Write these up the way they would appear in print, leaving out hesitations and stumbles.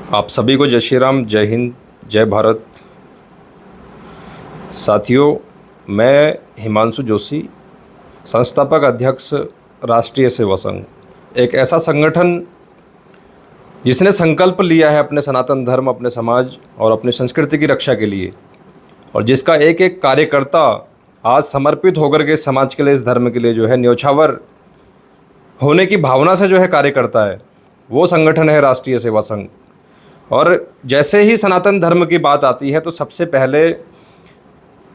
आप सभी को जय श्री राम, जय हिंद, जय भारत। साथियों, मैं हिमांशु जोशी, संस्थापक अध्यक्ष राष्ट्रीय सेवा संघ, एक ऐसा संगठन जिसने संकल्प लिया है अपने सनातन धर्म, अपने समाज और अपनी संस्कृति की रक्षा के लिए, और जिसका एक एक कार्यकर्ता आज समर्पित होकर के समाज के लिए, इस धर्म के लिए जो है न्योछावर होने की भावना से जो है कार्य करता है, वो संगठन है राष्ट्रीय सेवा संघ। और जैसे ही सनातन धर्म की बात आती है तो सबसे पहले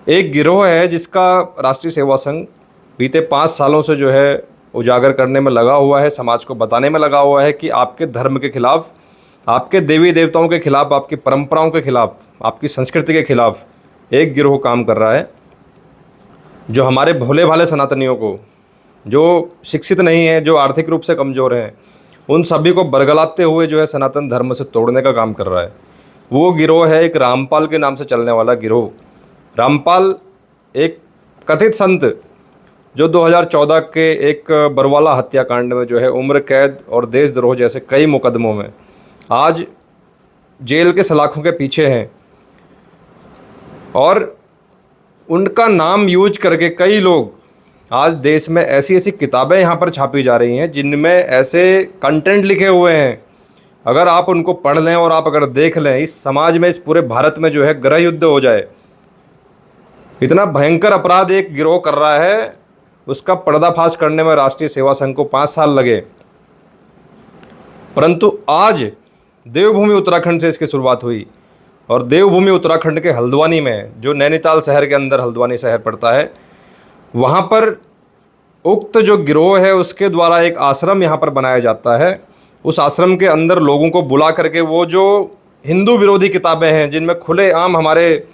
एक गिरोह है जिसका राष्ट्रीय सेवा संघ बीते 5 सालों से जो है उजागर करने में लगा हुआ है, समाज को बताने में लगा हुआ है कि आपके धर्म के खिलाफ, आपके देवी देवताओं के खिलाफ, आपकी परंपराओं के खिलाफ, आपकी संस्कृति के खिलाफ एक गिरोह काम कर रहा है, जो हमारे भोले भाले सनातनियों को, जो शिक्षित नहीं है, जो आर्थिक रूप से कमज़ोर हैं, उन सभी को बरगलाते हुए जो है सनातन धर्म से तोड़ने का काम कर रहा है। वो गिरोह है एक रामपाल के नाम से चलने वाला गिरोह। रामपाल एक कथित संत जो 2014 के एक बरवाला हत्याकांड में जो है उम्र कैद और देशद्रोह जैसे कई मुकदमों में आज जेल के सलाखों के पीछे हैं, और उनका नाम यूज करके कई लोग आज देश में ऐसी ऐसी किताबें यहाँ पर छापी जा रही हैं जिनमें ऐसे कंटेंट लिखे हुए हैं, अगर आप उनको पढ़ लें और आप अगर देख लें, इस समाज में, इस पूरे भारत में जो है गृह युद्ध हो जाए। इतना भयंकर अपराध एक गिरोह कर रहा है, उसका पर्दाफाश करने में राष्ट्रीय सेवा संघ को 5 साल लगे, परंतु आज देवभूमि उत्तराखंड से इसकी शुरुआत हुई। और देवभूमि उत्तराखंड के हल्द्वानी में, जो नैनीताल शहर के अंदर हल्द्वानी शहर पड़ता है, वहाँ पर उक्त जो गिरोह है उसके द्वारा एक आश्रम यहाँ पर बनाया जाता है। उस आश्रम के अंदर लोगों को बुला करके वो जो हिंदू विरोधी किताबें हैं, जिनमें खुलेआम हमारे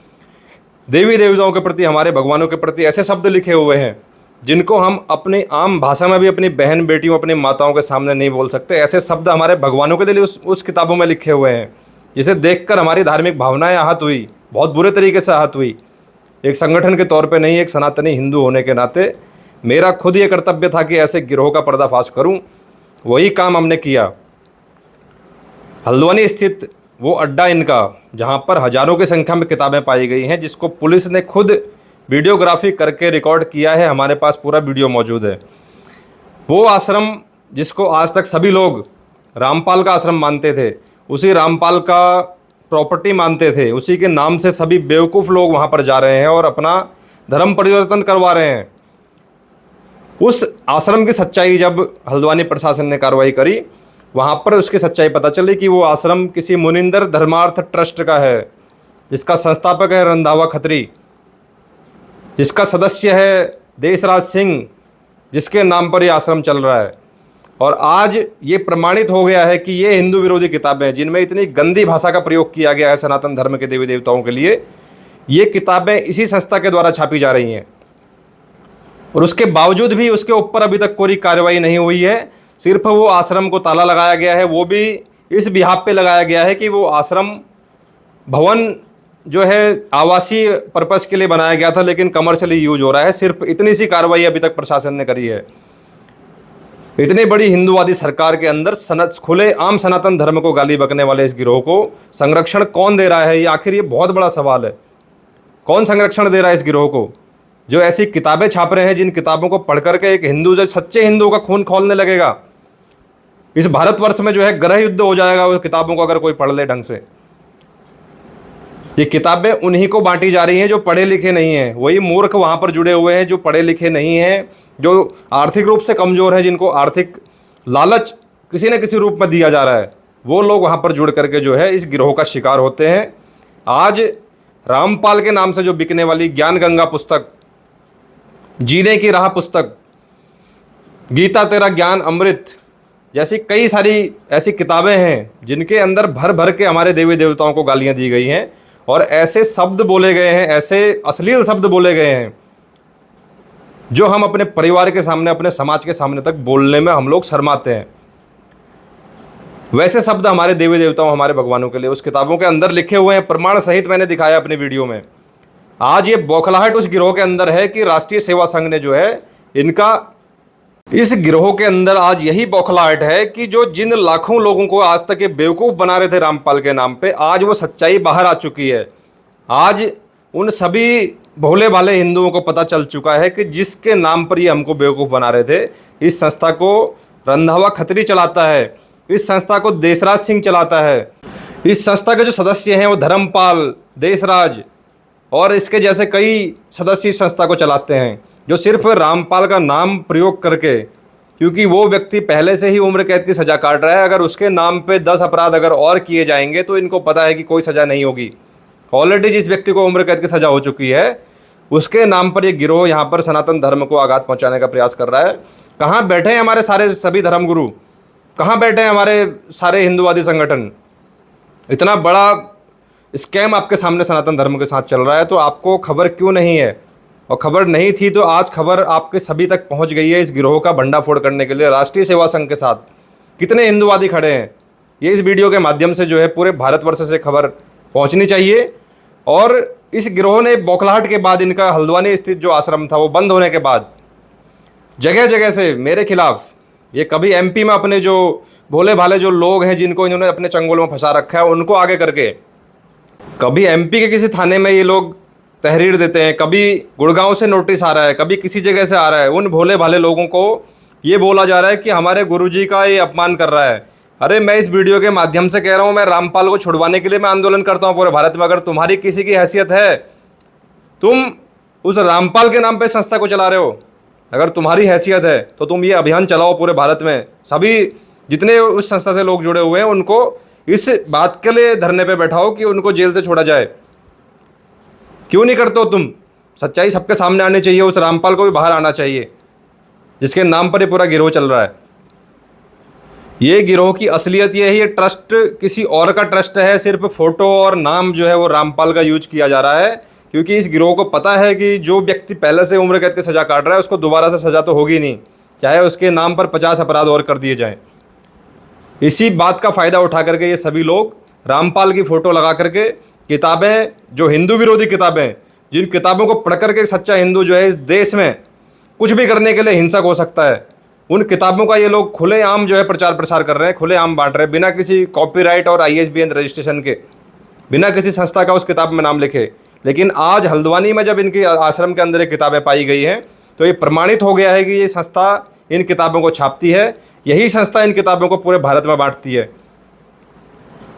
देवी देवताओं के प्रति, हमारे भगवानों के प्रति ऐसे शब्द लिखे हुए हैं जिनको हम अपनी आम भाषा में भी अपनी बहन बेटियों, अपनी माताओं के सामने नहीं बोल सकते, ऐसे शब्द हमारे भगवानों के लिए उस किताबों में लिखे हुए हैं, जिसे देखकर हमारी धार्मिक भावनाएं आहत हुई, बहुत बुरे तरीके से आहत हुई। एक संगठन के तौर पे नहीं, एक सनातनी हिंदू होने के नाते मेरा खुद ये कर्तव्य था कि ऐसे गिरोह का पर्दाफाश करूं। वही काम हमने किया। हल्द्वानी स्थित वो अड्डा इनका, जहां पर हजारों की संख्या में किताबें पाई गई हैं, जिसको पुलिस ने खुद वीडियोग्राफी करके रिकॉर्ड किया है, हमारे पास पूरा वीडियो मौजूद है। वो आश्रम जिसको आज तक सभी लोग रामपाल का आश्रम मानते थे, उसी रामपाल का प्रॉपर्टी मानते थे, उसी के नाम से सभी बेवकूफ़ लोग वहाँ पर जा रहे हैं और अपना धर्म परिवर्तन करवा रहे हैं। उस आश्रम की सच्चाई जब हल्द्वानी प्रशासन ने कार्रवाई करी, वहाँ पर उसकी सच्चाई पता चली कि वो आश्रम किसी मुनिंदर धर्मार्थ ट्रस्ट का है, जिसका संस्थापक है रंधावा खत्री, जिसका सदस्य है देशराज सिंह, जिसके नाम पर ये आश्रम चल रहा है। और आज ये प्रमाणित हो गया है कि ये हिंदू विरोधी किताबें, जिनमें इतनी गंदी भाषा का प्रयोग किया गया है सनातन धर्म के देवी देवताओं के लिए, ये किताबें इसी संस्था के द्वारा छापी जा रही हैं। और उसके बावजूद भी उसके ऊपर अभी तक कोई कार्रवाई नहीं हुई है। सिर्फ वो आश्रम को ताला लगाया गया है, वो भी इस बिहाफ पे लगाया गया है कि वो आश्रम भवन जो है आवासीय पर्पस के लिए बनाया गया था, लेकिन कमर्शियली यूज हो रहा है। सिर्फ इतनी सी कार्रवाई अभी तक प्रशासन ने करी है। इतनी बड़ी हिंदुवादी सरकार के अंदर खुले आम सनातन धर्म को गाली बकने वाले इस गिरोह को संरक्षण कौन दे रहा है? ये आखिर ये बहुत बड़ा सवाल है। कौन संरक्षण दे रहा है इस गिरोह को, जो ऐसी किताबें छाप रहे हैं, जिन किताबों को पढ़ करके एक हिंदू, जो सच्चे हिंदू का खून खौलने लगेगा, इस भारतवर्ष में जो है गृह युद्ध हो जाएगा उस किताबों को अगर कोई पढ़ ले ढंग से। ये किताबें उन्हीं को बांटी जा रही हैं जो पढ़े लिखे नहीं हैं। वही मूर्ख वहाँ पर जुड़े हुए हैं जो पढ़े लिखे नहीं हैं, जो आर्थिक रूप से कमज़ोर हैं, जिनको आर्थिक लालच किसी न किसी रूप में दिया जा रहा है, वो लोग वहाँ पर जुड़ करके जो है इस गिरोह का शिकार होते हैं। आज रामपाल के नाम से जो बिकने वाली ज्ञान गंगा पुस्तक, जीने की राह पुस्तक, गीता तेरा ज्ञान अमृत जैसी कई सारी ऐसी किताबें हैं जिनके अंदर भर भर के हमारे देवी देवताओं को गालियाँ दी गई हैं, और ऐसे शब्द बोले गए हैं, ऐसे अश्लील शब्द बोले गए हैं, जो हम अपने परिवार के सामने, अपने समाज के सामने तक बोलने में हम लोग शर्माते हैं। वैसे शब्द हमारे देवी देवताओं, हमारे भगवानों के लिए उस किताबों के अंदर लिखे हुए हैं, प्रमाण सहित मैंने दिखाया अपनी वीडियो में। आज ये बौखलाहट उस गिरोह के अंदर है कि राष्ट्रीय सेवा संघ ने जो है इनका इस गिरोह के अंदर आज यही बौखलाहट है कि जो जिन लाखों लोगों को आज तक ये बेवकूफ़ बना रहे थे रामपाल के नाम पे, आज वो सच्चाई बाहर आ चुकी है। आज उन सभी भोले भाले हिंदुओं को पता चल चुका है कि जिसके नाम पर ये हमको बेवकूफ़ बना रहे थे, इस संस्था को रंधावा खत्री चलाता है, इस संस्था को देशराज सिंह चलाता है, इस संस्था के जो सदस्य हैं वो धर्मपाल, देशराज और इसके जैसे कई सदस्य इस संस्था को चलाते हैं, जो सिर्फ रामपाल का नाम प्रयोग करके, क्योंकि वो व्यक्ति पहले से ही उम्र कैद की सज़ा काट रहा है, अगर उसके नाम पे 10 अपराध अगर और किए जाएंगे तो इनको पता है कि कोई सज़ा नहीं होगी। ऑलरेडी जिस व्यक्ति को उम्र कैद की सज़ा हो चुकी है, उसके नाम पर ये गिरोह यहाँ पर सनातन धर्म को आघात पहुँचाने का प्रयास कर रहा है। कहाँ बैठे हैं हमारे सारे सभी धर्मगुरु, कहाँ बैठे हैं हमारे सारे हिंदुवादी संगठन? इतना बड़ा स्कैम आपके सामने सनातन धर्म के साथ चल रहा है, तो आपको खबर क्यों नहीं है? और खबर नहीं थी तो आज खबर आपके सभी तक पहुंच गई है। इस गिरोह का भंडाफोड़ करने के लिए राष्ट्रीय सेवा संघ के साथ कितने हिंदुवादी खड़े हैं, ये इस वीडियो के माध्यम से जो है पूरे भारतवर्ष से खबर पहुंचनी चाहिए। और इस गिरोह ने बौखलाहट के बाद, इनका हल्द्वानी स्थित जो आश्रम था वो बंद होने के बाद जगह जगह से मेरे खिलाफ, ये कभी एमपी में अपने जो भोले भाले जो लोग हैं जिनको इन्होंने अपने चंगुल में फंसा रखा है उनको आगे करके, कभी एमपी के किसी थाने में ये लोग तहरीर देते हैं, कभी गुड़गांव से नोटिस आ रहा है, कभी किसी जगह से आ रहा है, उन भोले भाले लोगों को ये बोला जा रहा है कि हमारे गुरुजी का ये अपमान कर रहा है। अरे मैं इस वीडियो के माध्यम से कह रहा हूँ, मैं रामपाल को छुड़वाने के लिए मैं आंदोलन करता हूँ पूरे भारत में। अगर तुम्हारी किसी की हैसियत है, तुम उस रामपाल के नाम पे संस्था को चला रहे हो, अगर तुम्हारी हैसियत है तो तुम ये अभियान चलाओ पूरे भारत में। सभी जितने उस संस्था से लोग जुड़े हुए हैं उनको इस बात के लिए धरने पे बैठाओ कि उनको जेल से छोड़ा जाए। क्यों नहीं करते हो तुम? सच्चाई सबके सामने आनी चाहिए, उस रामपाल को भी बाहर आना चाहिए जिसके नाम पर ये पूरा गिरोह चल रहा है। ये गिरोह की असलियत ये है, ये ट्रस्ट किसी और का ट्रस्ट है, सिर्फ फोटो और नाम जो है वो रामपाल का यूज किया जा रहा है, क्योंकि इस गिरोह को पता है कि जो व्यक्ति पहले से उम्र कैद की सज़ा काट रहा है उसको दोबारा से सज़ा तो होगी नहीं, चाहे उसके नाम पर 50 अपराध और कर दिए जाएं। इसी बात का फ़ायदा उठा करके ये सभी लोग रामपाल की फ़ोटो लगा करके किताबें, जो हिंदू विरोधी किताबें, जिन किताबों को पढ़ करके सच्चा हिंदू जो है इस देश में कुछ भी करने के लिए हिंसक हो सकता है, उन किताबों का ये लोग खुलेआम जो है प्रचार प्रसार कर रहे हैं, खुलेआम बांट रहे हैं, बिना किसी कॉपीराइट और ISBN रजिस्ट्रेशन के, बिना किसी संस्था का उस किताब में नाम लिखे। लेकिन आज हल्द्वानी में जब इनके आश्रम के अंदर ये किताबें पाई गई हैं तो ये प्रमाणित हो गया है कि ये संस्था इन किताबों को छापती है, यही संस्था इन किताबों को पूरे भारत में बांटती है।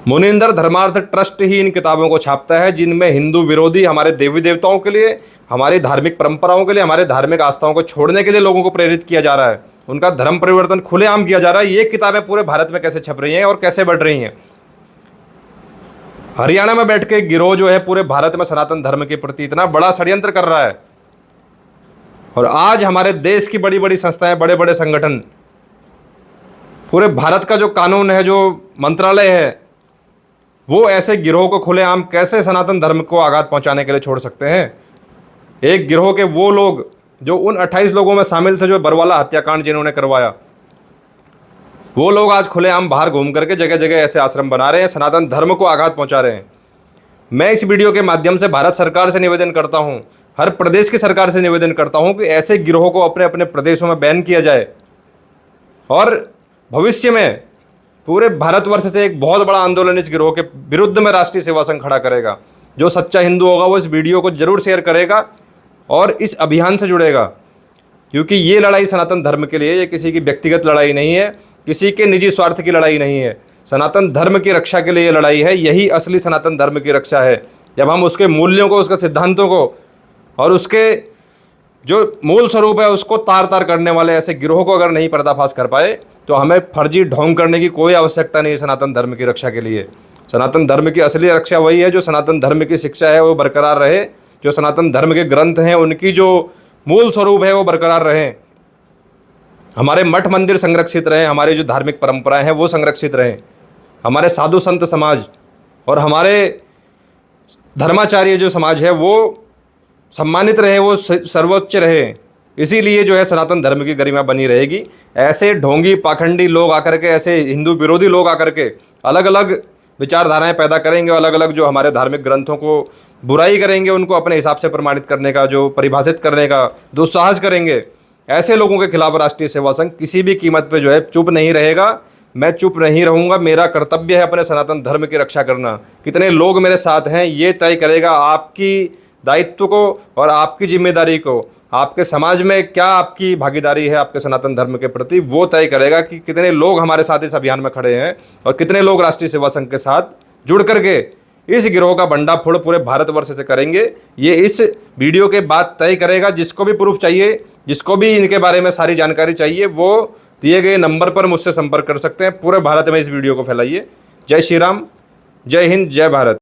मुनिंदर धर्मार्थ ट्रस्ट ही इन किताबों को छापता है, जिनमें हिंदू विरोधी, हमारे देवी देवताओं के लिए, हमारी धार्मिक परंपराओं के लिए, हमारे धार्मिक आस्थाओं को छोड़ने के लिए लोगों को प्रेरित किया जा रहा है, उनका धर्म परिवर्तन खुलेआम किया जा रहा है। ये किताबें पूरे भारत में कैसे छप रही हैं और कैसे बढ़ रही हैं? हरियाणा में बैठ के गिरोह जो है पूरे भारत में सनातन धर्म के प्रति इतना बड़ा षड्यंत्र कर रहा है, और आज हमारे देश की बड़ी बड़ी संस्थाएं, बड़े बड़े संगठन, पूरे भारत का जो कानून है, जो मंत्रालय है, वो ऐसे गिरोह को खुलेआम कैसे सनातन धर्म को आघात पहुंचाने के लिए छोड़ सकते हैं? एक गिरोह के वो लोग जो उन 28 लोगों में शामिल थे जो बरवाला हत्याकांड जिन्होंने करवाया, वो लोग आज खुलेआम बाहर घूम करके जगह जगह ऐसे आश्रम बना रहे हैं, सनातन धर्म को आघात पहुंचा रहे हैं। मैं इस वीडियो के माध्यम से भारत सरकार से निवेदन करता हूं, हर प्रदेश की सरकार से निवेदन करता हूं कि ऐसे गिरोह को अपने अपने प्रदेशों में बैन किया जाए, और भविष्य में पूरे भारतवर्ष से एक बहुत बड़ा आंदोलन इस गिरोह के विरुद्ध में राष्ट्रीय सेवा संघ खड़ा करेगा। जो सच्चा हिंदू होगा वो इस वीडियो को जरूर शेयर करेगा और इस अभियान से जुड़ेगा, क्योंकि ये लड़ाई सनातन धर्म के लिए, ये किसी की व्यक्तिगत लड़ाई नहीं है, किसी के निजी स्वार्थ की लड़ाई नहीं है, सनातन धर्म की रक्षा के लिए ये लड़ाई है। यही असली सनातन धर्म की रक्षा है, जब हम उसके मूल्यों को, उसके सिद्धांतों को और उसके जो मूल स्वरूप है उसको तार तार करने वाले ऐसे गिरोह को अगर नहीं पर्दाफाश कर पाए तो हमें फर्जी ढोंग करने की कोई आवश्यकता नहीं है सनातन धर्म की रक्षा के लिए। सनातन धर्म की असली रक्षा वही है जो सनातन धर्म की शिक्षा है वो बरकरार रहे, जो सनातन धर्म के ग्रंथ हैं उनकी जो मूल स्वरूप है वो बरकरार रहें, हमारे मठ मंदिर संरक्षित रहें, हमारी जो धार्मिक परंपराएं हैं वो संरक्षित रहें, हमारे साधु संत समाज और हमारे धर्माचार्य जो समाज है वो सम्मानित रहे, वो सर्वोच्च रहे। इसीलिए जो है सनातन धर्म की गरिमा बनी रहेगी। ऐसे ढोंगी पाखंडी लोग आकर के, ऐसे हिंदू विरोधी लोग आकर के अलग अलग विचारधाराएं पैदा करेंगे, अलग अलग जो हमारे धार्मिक ग्रंथों को बुराई करेंगे, उनको अपने हिसाब से प्रमाणित करने का, जो परिभाषित करने का दुस्साहस करेंगे, ऐसे लोगों के खिलाफ राष्ट्रीय सेवा संघ किसी भी कीमत पे जो है चुप नहीं रहेगा। मैं चुप नहीं रहूंगा। मेरा कर्तव्य है अपने सनातन धर्म की रक्षा करना। कितने लोग मेरे साथ हैं ये तय करेगा आपकी दायित्व को और आपकी जिम्मेदारी को। आपके समाज में क्या आपकी भागीदारी है आपके सनातन धर्म के प्रति, वो तय करेगा कि कितने लोग हमारे साथ इस अभियान में खड़े हैं और कितने लोग राष्ट्रीय सेवा संघ के साथ जुड़ करके इस गिरोह का भंडाफोड़ पूरे भारतवर्ष से करेंगे। ये इस वीडियो के बाद तय करेगा। जिसको भी प्रूफ चाहिए, जिसको भी इनके बारे में सारी जानकारी चाहिए, वो दिए गए नंबर पर मुझसे संपर्क कर सकते हैं। पूरे भारत में इस वीडियो को फैलाइए। जय श्री राम, जय हिंद, जय भारत।